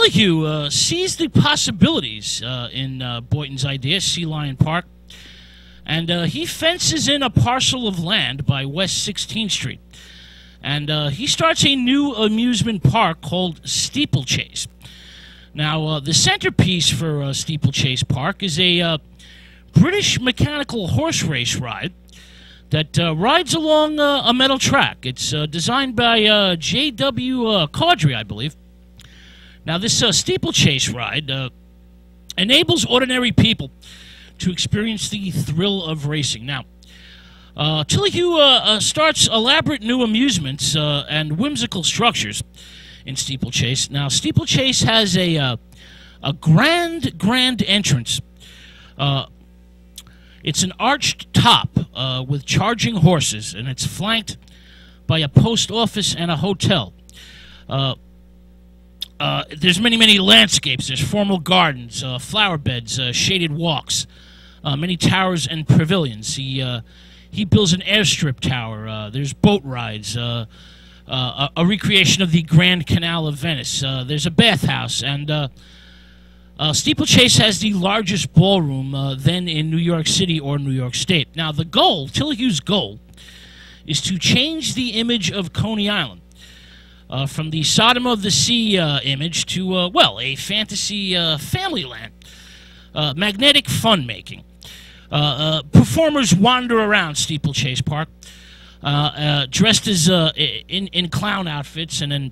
Tillyhue sees the possibilities in Boynton's idea, Sea Lion Park, and he fences in a parcel of land by West 16th Street. And he starts a new amusement park called Steeplechase. Now, the centerpiece for Steeplechase Park is a British mechanical horse race ride that rides along a metal track. It's designed by J.W. Caudry, I believe. Now, this steeplechase ride enables ordinary people to experience the thrill of racing. Now, Tillyhue starts elaborate new amusements and whimsical structures in Steeplechase. Now, Steeplechase has a grand entrance. It's an arched top with charging horses, and it's flanked by a post office and a hotel. There's many landscapes. There's formal gardens, flower beds, shaded walks, many towers and pavilions. He builds an airstrip tower. There's boat rides, a recreation of the Grand Canal of Venice. There's a bathhouse, and Steeplechase has the largest ballroom then in New York City or New York State. Now, the goal, Tillyhue's goal, is to change the image of Coney Island from the Sodom of the Sea image to, well, a fantasy family land. Magnetic fun-making. Performers wander around Steeplechase Park dressed as in clown outfits and in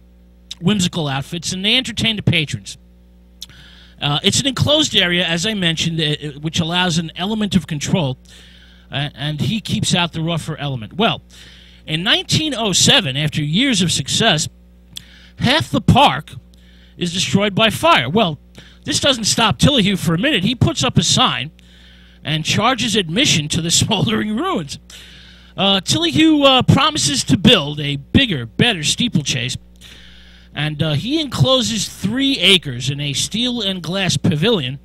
whimsical outfits, and they entertain the patrons. It's an enclosed area, as I mentioned, which allows an element of control, and he keeps out the rougher element. Well, in 1907, after years of success, half the park is destroyed by fire. Well, this doesn't stop Tillyhue for a minute. He puts up a sign and charges admission to the smoldering ruins. Tillyhue promises to build a bigger, better steeplechase, and he encloses 3 acres in a steel and glass pavilion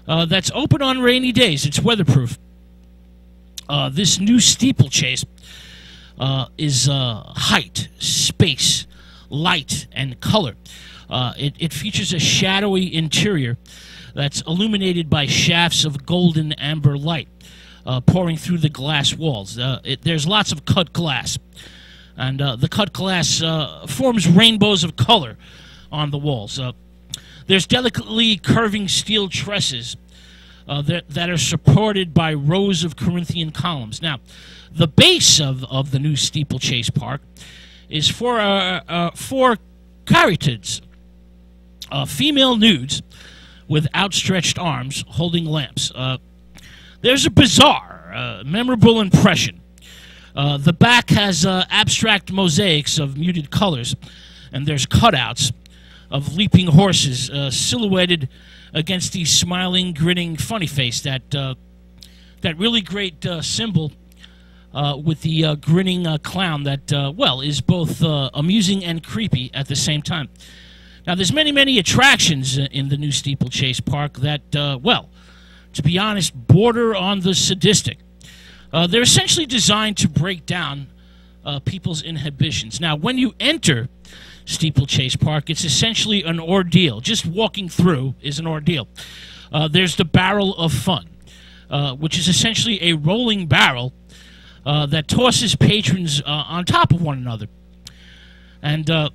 that's open on rainy days. It's weatherproof. This new steeplechase is height, space, light, and color. It features a shadowy interior that's illuminated by shafts of golden amber light pouring through the glass walls. There's lots of cut glass, and the cut glass forms rainbows of color on the walls. There's delicately curving steel trusses that are supported by rows of Corinthian columns. Now, the base of the new Steeplechase Park is four caryatids, female nudes with outstretched arms holding lamps. There's a bizarre, memorable impression. The back has abstract mosaics of muted colors, and there's cutouts of leaping horses silhouetted against the smiling, grinning, funny face, that really great symbol with the grinning clown that, well, is both amusing and creepy at the same time. Now, there's many attractions in the new Steeplechase Park that, well, to be honest, border on the sadistic. They're essentially designed to break down people's inhibitions. Now, when you enter Steeplechase Park, it's essentially an ordeal. Just walking through is an ordeal. There's the Barrel of Fun, which is essentially a rolling barrel that tosses patrons on top of one another. And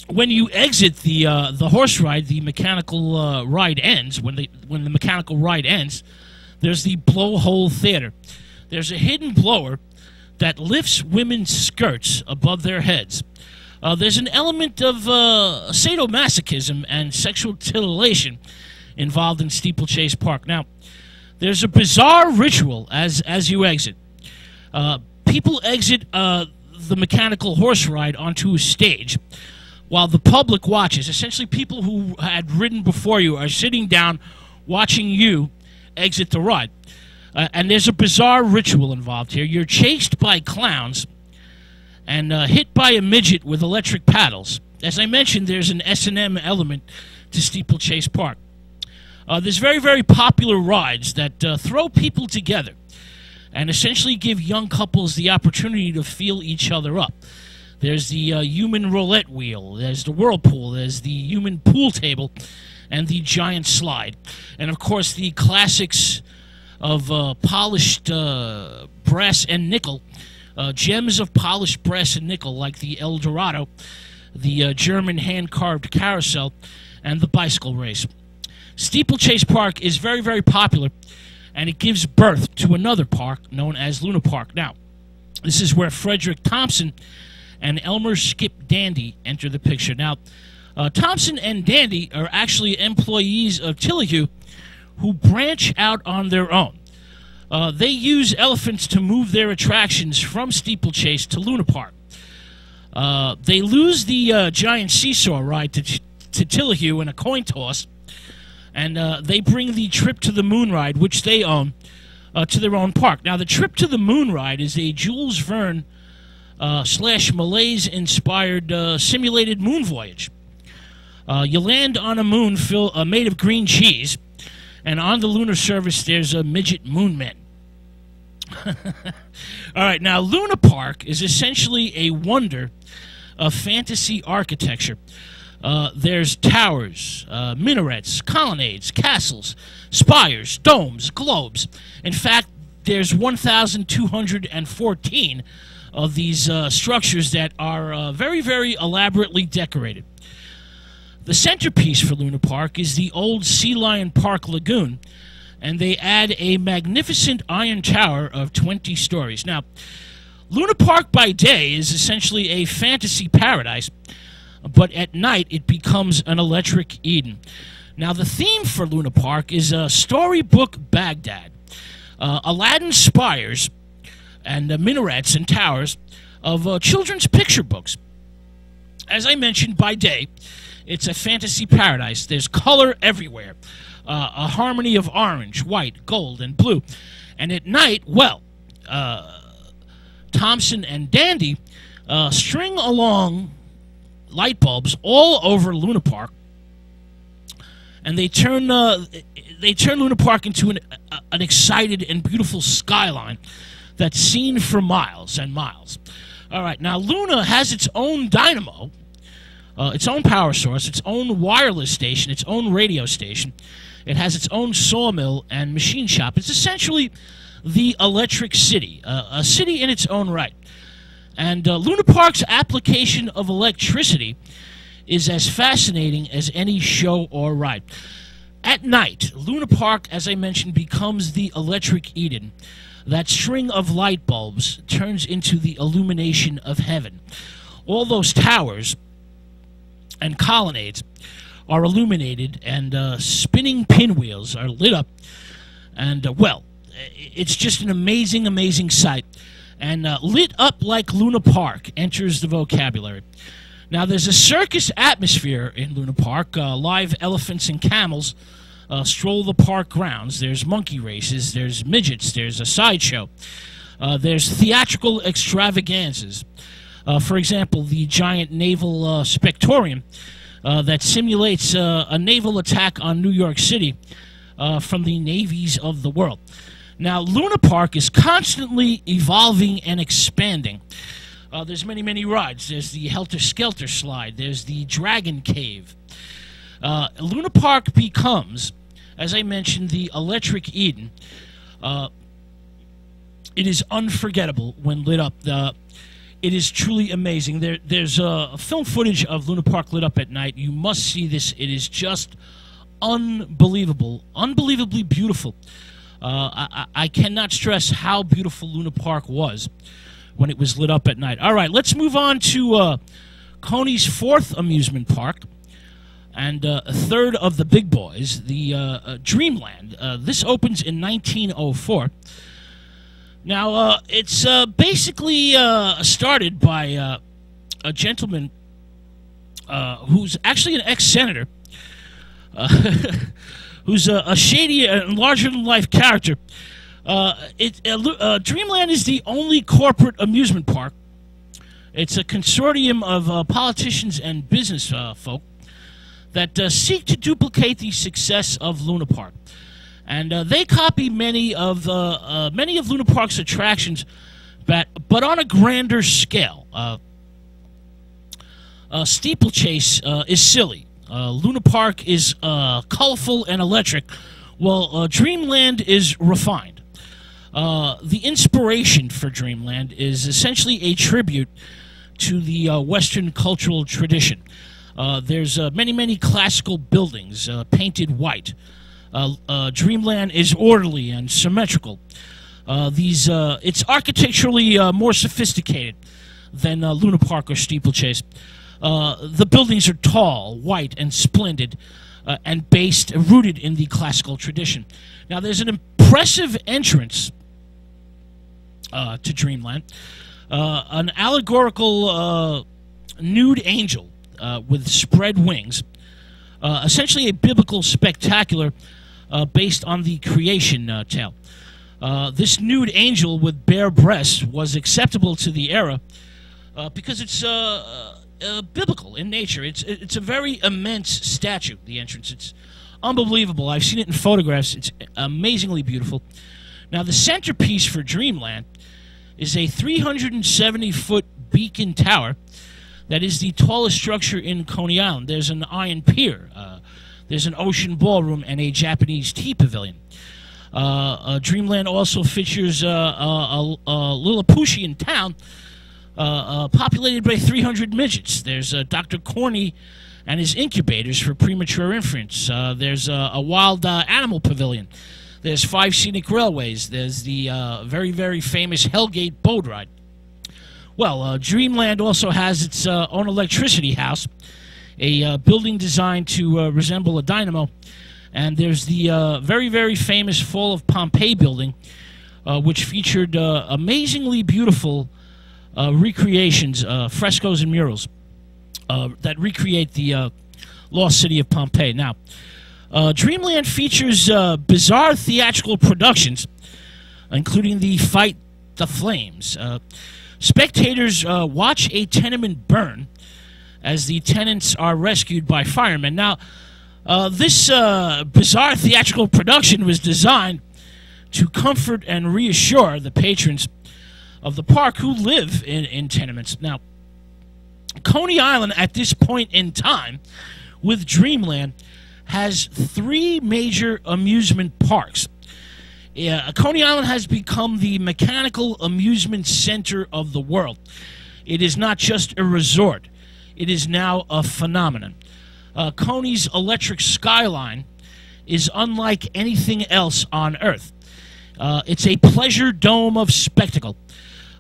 when you exit the horse ride, the mechanical ride ends. When the mechanical ride ends, there's the Blowhole Theater. There's a hidden blower that lifts women's skirts above their heads. There's an element of sadomasochism and sexual titillation involved in Steeplechase Park. Now, there's a bizarre ritual as you exit. People exit the mechanical horse ride onto a stage while the public watches. Essentially, people who had ridden before you are sitting down watching you exit the ride. And there's a bizarre ritual involved here. You're chased by clowns and hit by a midget with electric paddles. As I mentioned, there's an S&M element to Steeplechase Park. There's very popular rides that throw people together and essentially give young couples the opportunity to feel each other up. There's the human roulette wheel. There's the whirlpool. There's the human pool table, and the giant slide. And of course, the classics of polished brass and nickel, gems of polished brass and nickel, like the El Dorado, the German hand-carved carousel, and the bicycle race. Steeplechase Park is very, very popular, and it gives birth to another park known as Luna Park. Now, this is where Frederick Thompson and Elmer Skip Dandy enter the picture. Now, Thompson and Dandy are actually employees of Tillahue who branch out on their own. They use elephants to move their attractions from Steeplechase to Luna Park. They lose the giant seesaw ride to Tillahue in a coin toss, and they bring the trip to the moon ride, which they own, to their own park. Now, the trip to the moon ride is a Jules Verne / Malaise-inspired simulated moon voyage. You land on a moon made of green cheese, and on the lunar surface there's a midget moon men. All right, now Luna Park is essentially a wonder of fantasy architecture. There's towers, minarets, colonnades, castles, spires, domes, globes. In fact, there's 1,214 of these structures that are very, very elaborately decorated. The centerpiece for Luna Park is the old Sea Lion Park Lagoon, and they add a magnificent iron tower of 20 stories. Now, Luna Park by day is essentially a fantasy paradise, but at night it becomes an electric Eden. Now, the theme for Luna Park is storybook Baghdad. Aladdin spires and minarets and towers of children's picture books. As I mentioned, by day, it's a fantasy paradise. There's color everywhere, a harmony of orange, white, gold, and blue. And at night, well, Thompson and Dandy string along light bulbs all over Luna Park, and they turn Luna Park into an excited and beautiful skyline that's seen for miles and miles. All right, now Luna has its own dynamo, its own power source, its own wireless station, its own radio station. It has its own sawmill and machine shop. It's essentially the electric city, a city in its own right. And Luna Park's application of electricity is as fascinating as any show or ride. At night, Luna Park, as I mentioned, becomes the electric Eden. That string of light bulbs turns into the illumination of heaven. All those towers and colonnades are illuminated, and spinning pinwheels are lit up. And, well, it's just an amazing, amazing sight. And lit up like Luna Park enters the vocabulary. Now, there's a circus atmosphere in Luna Park. Live elephants and camels stroll the park grounds. There's monkey races. There's midgets. There's a sideshow. There's theatrical extravaganzas. For example, the giant naval spectorium that simulates a naval attack on New York City from the navies of the world. Now, Luna Park is constantly evolving and expanding. There's many, many rides. There's the Helter Skelter slide. There's the Dragon Cave. Luna Park becomes, as I mentioned, the electric Eden. It is unforgettable when lit up. It is truly amazing. There's film footage of Luna Park lit up at night. You must see this. It is just unbelievable, unbelievably beautiful. I cannot stress how beautiful Luna Park was when it was lit up at night. All right, let's move on to Coney's fourth amusement park and a third of the big boys, the Dreamland. This opens in 1904. Now, it's basically started by a gentleman who's actually an ex-senator, who's a shady and larger-than-life character. Dreamland is the only corporate amusement park. It's a consortium of politicians and business folk that seek to duplicate the success of Luna Park. And they copy many of Luna Park's attractions, but on a grander scale. Steeplechase is silly. Luna Park is colorful and electric, while Dreamland is refined. The inspiration for Dreamland is essentially a tribute to the Western cultural tradition. There's many classical buildings painted white. Dreamland is orderly and symmetrical. It's architecturally more sophisticated than Luna Park or Steeplechase. The buildings are tall, white, and splendid, and rooted in the classical tradition. Now, there's an impressive entrance to Dreamland, an allegorical nude angel with spread wings, essentially a biblical spectacular based on the creation tale. This nude angel with bare breasts was acceptable to the era because it's biblical in nature. It's a very immense statue, the entrance. It's unbelievable. I've seen it in photographs. It's amazingly beautiful. Now, the centerpiece for Dreamland is a 370-foot beacon tower that is the tallest structure in Coney Island. There's an iron pier. There's an ocean ballroom and a Japanese tea pavilion. Dreamland also features a Lilliputian town populated by 300 midgets. There's Dr. Coney and his incubators for premature infants. There's a wild animal pavilion. There's 5 scenic railways. There's the very famous Hellgate boat ride. Well, Dreamland also has its own electricity house, a building designed to resemble a dynamo. And there's the very famous Fall of Pompeii building, which featured amazingly beautiful recreations, frescoes and murals that recreate the lost city of Pompeii. Now, Dreamland features bizarre theatrical productions, including the Fight the Flames. Spectators watch a tenement burn as the tenants are rescued by firemen. Now, this bizarre theatrical production was designed to comfort and reassure the patrons of the park who live in tenements. Now, Coney Island at this point in time, with Dreamland, has 3 major amusement parks. Coney Island has become the mechanical amusement center of the world. It is not just a resort. It is now a phenomenon. Coney's electric skyline is unlike anything else on Earth. It's a pleasure dome of spectacle.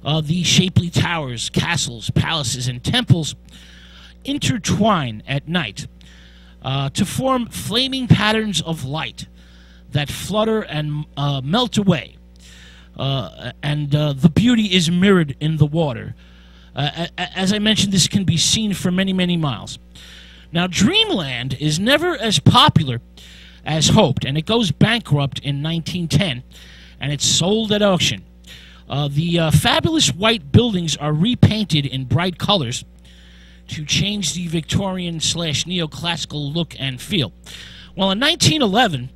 The shapely towers, castles, palaces, and temples intertwine at night to form flaming patterns of light that flutter and melt away. And the beauty is mirrored in the water. As I mentioned, this can be seen for many miles. Now, Dreamland is never as popular as hoped, and it goes bankrupt in 1910, and it's sold at auction. The fabulous white buildings are repainted in bright colors to change the Victorian/neoclassical look and feel. Well, in 1911,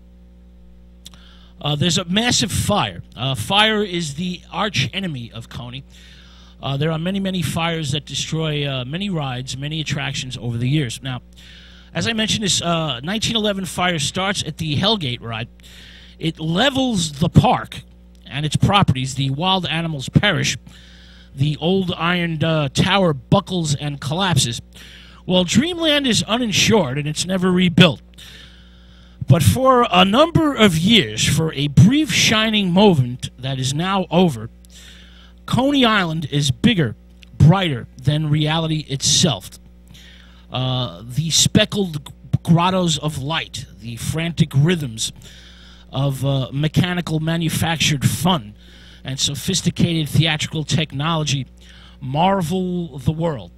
there's a massive fire. Fire is the arch enemy of Coney. There are many fires that destroy many rides, many attractions over the years. Now, as I mentioned, this 1911 fire starts at the Hellgate ride. It levels the park and its properties. The wild animals perish. The old iron tower buckles and collapses. Well, Dreamland is uninsured and it's never rebuilt. But for a number of years, for a brief shining moment that is now over, Coney Island is bigger, brighter than reality itself. The speckled grottos of light, the frantic rhythms of mechanical manufactured fun, and sophisticated theatrical technology marvel the world.